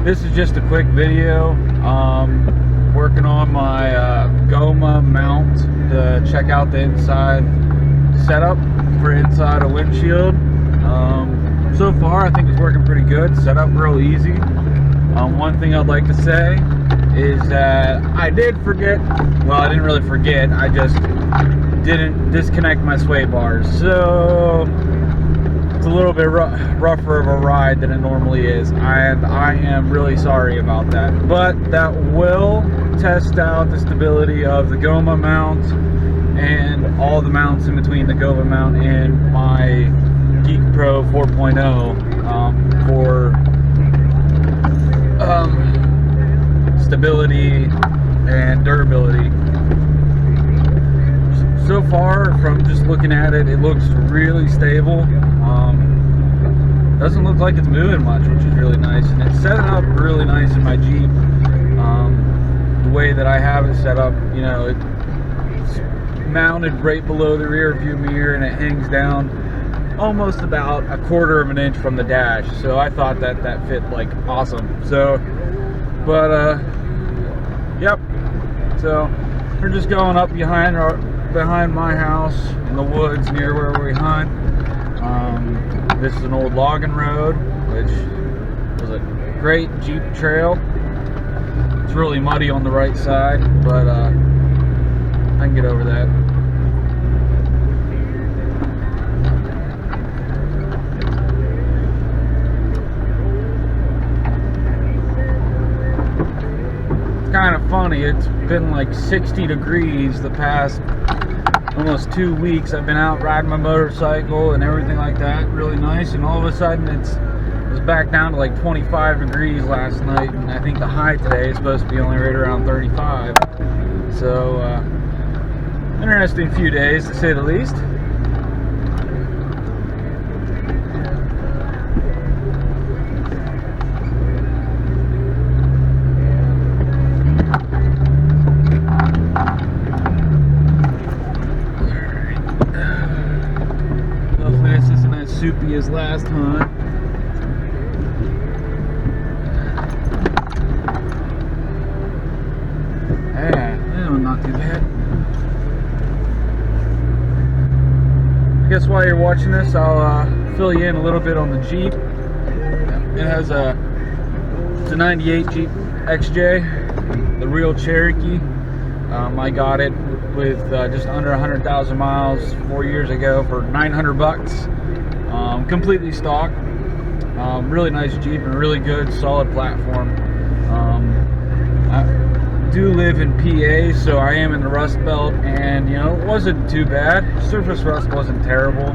This is just a quick video. Working on my Goma mount to check out the inside setup for inside a windshield. So far I think it's working pretty good. Setup real easy. One thing I'd like to say is that I did forget, well, I didn't really forget, I just didn't disconnect my sway bars. So it's a little bit rougher of a ride than it normally is, and I am really sorry about that. But that will test out the stability of the Goma mount and all the mounts in between the Goma mount and my Geek Pro 4.0 for stability and durability. So far, from just looking at it, it looks really stable. Doesn't look like it's moving much, which is really nice, and it's set up really nice in my Jeep. The way that I have it set up, you know, it's mounted right below the rear view mirror, and it hangs down almost about 1/4 of an inch from the dash. So I thought that fit like awesome. So, but yep. So we're just going up behind my house in the woods near where we hunt. This is an old logging road, which was a great Jeep trail. It's really muddy on the right side, but I can get over that. It's kind of funny, it's been like 60 degrees the past almost 2 weeks. I've been out riding my motorcycle and everything like that, really nice, and all of a sudden it was back down to like 25 degrees last night, and I think the high today is supposed to be only right around 35. So interesting few days, to say the least. Soupy as last hunt. Yeah, not too bad. I guess while you're watching this, I'll fill you in a little bit on the Jeep. It has it's a 98 Jeep XJ, the real Cherokee. I got it with just under 100,000 miles 4 years ago for $900. Completely stock. Really nice Jeep and a really good solid platform. I do live in PA, so I am in the Rust Belt, and you know, it wasn't too bad. Surface rust wasn't terrible.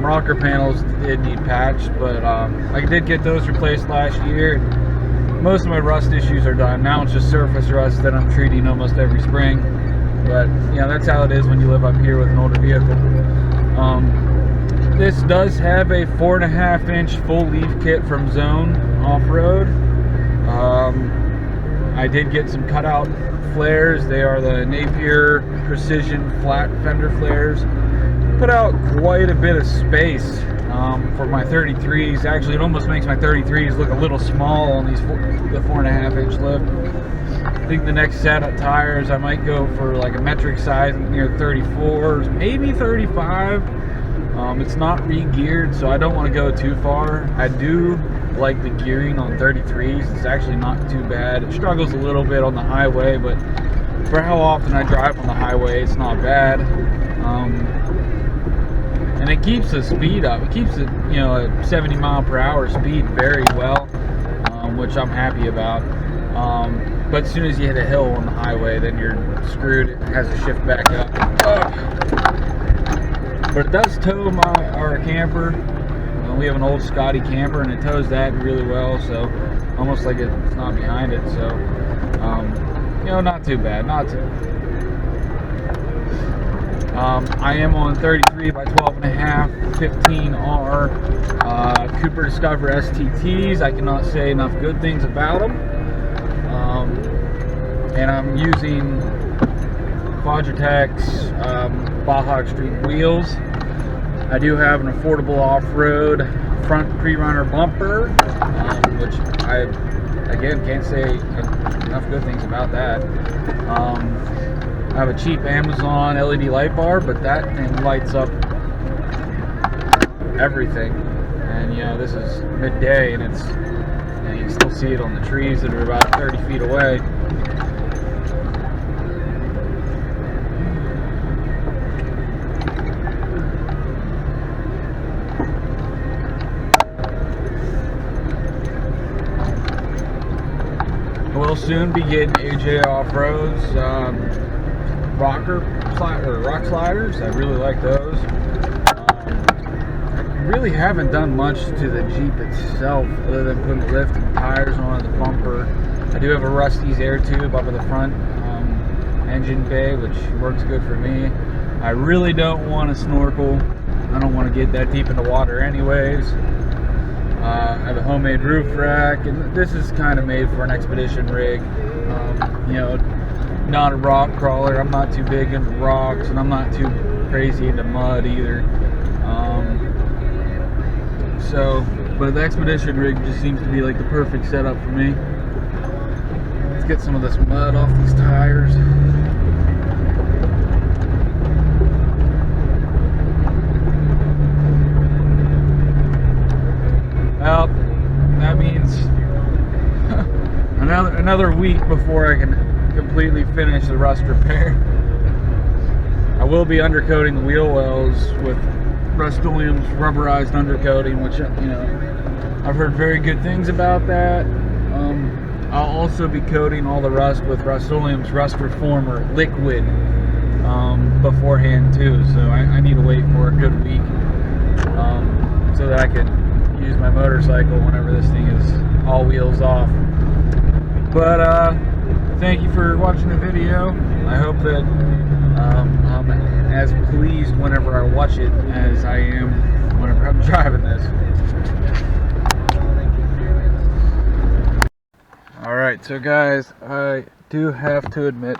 Rocker panels did need patched, but I did get those replaced last year. Most of my rust issues are done. Now it's just surface rust that I'm treating almost every spring. But you know, that's how it is when you live up here with an older vehicle. This does have a 4.5-inch full leaf kit from Zone Off-Road. I did get some cutout flares. They are the Napier Precision flat fender flares. Put out quite a bit of space for my 33s. Actually, it almost makes my 33s look a little small on these the 4.5-inch lift. I think the next set of tires I might go for like a metric size near 34s, maybe 35. It's not re-geared, so I don't want to go too far. I do like the gearing on 33s. It's actually not too bad. It struggles a little bit on the highway, but for how often I drive on the highway, it's not bad. And it keeps the speed up. It keeps it, you know, at 70 mile per hour speed very well, which I'm happy about. But as soon as you hit a hill on the highway, then you're screwed. It has to shift back up. But it does tow our camper. We have an old Scotty camper, and it tows that really well, so almost like it's not behind it. So you know, not too bad, not too. I am on 33 by 12.5 15R Cooper Discover STTs. I cannot say enough good things about them. And I'm using Quadratec's Baja Extreme wheels. I do have an affordable off-road front pre-runner bumper, which I, again, can't say enough good things about that. I have a cheap Amazon LED light bar, but that thing lights up everything. And you know, this is midday, and it's, you know, you can still see it on the trees that are about 30 feet away. soon be getting AJ Off-Road's rock sliders. I really like those. Really haven't done much to the Jeep itself other than putting lift and tires on the bumper. I do have a Rusty's air tube up at the front engine bay, which works good for me. I really don't want to snorkel. I don't want to get that deep in the water anyways. I have a homemade roof rack, and this is kind of made for an expedition rig. You know, not a rock crawler. I'm not too big into rocks, and I'm not too crazy into mud either. But the expedition rig just seems to be like the perfect setup for me. Let's get some of this mud off these tires. Well, that means another week before I can completely finish the rust repair. I will be undercoating the wheel wells with Rust-Oleum's rubberized undercoating, which, you know, I've heard very good things about that. I'll also be coating all the rust with Rust-Oleum's Rust Reformer liquid beforehand too, so I need to wait for a good week so that I can use my motorcycle whenever this thing is all wheels off. But thank you for watching the video. I hope that I'm as pleased whenever I watch it as I am whenever I'm driving this. Alright, so guys, I do have to admit,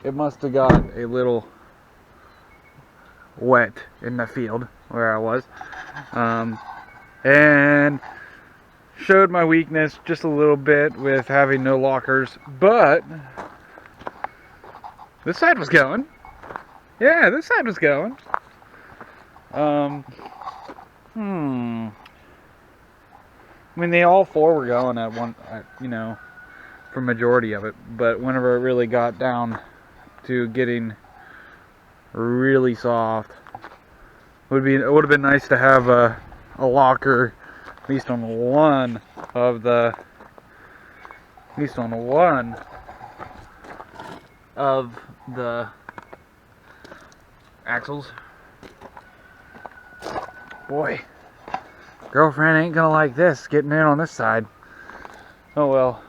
it must have got a little wet in the field where I was, and showed my weakness just a little bit with having no lockers, but this side was going. Yeah, this side was going. I mean, they all four were going at one, you know, for majority of it. But whenever it really got down to getting really soft, it would have been nice to have a locker at least on one of the axles. Boy, girlfriend ain't gonna like this, getting in on this side. Oh well.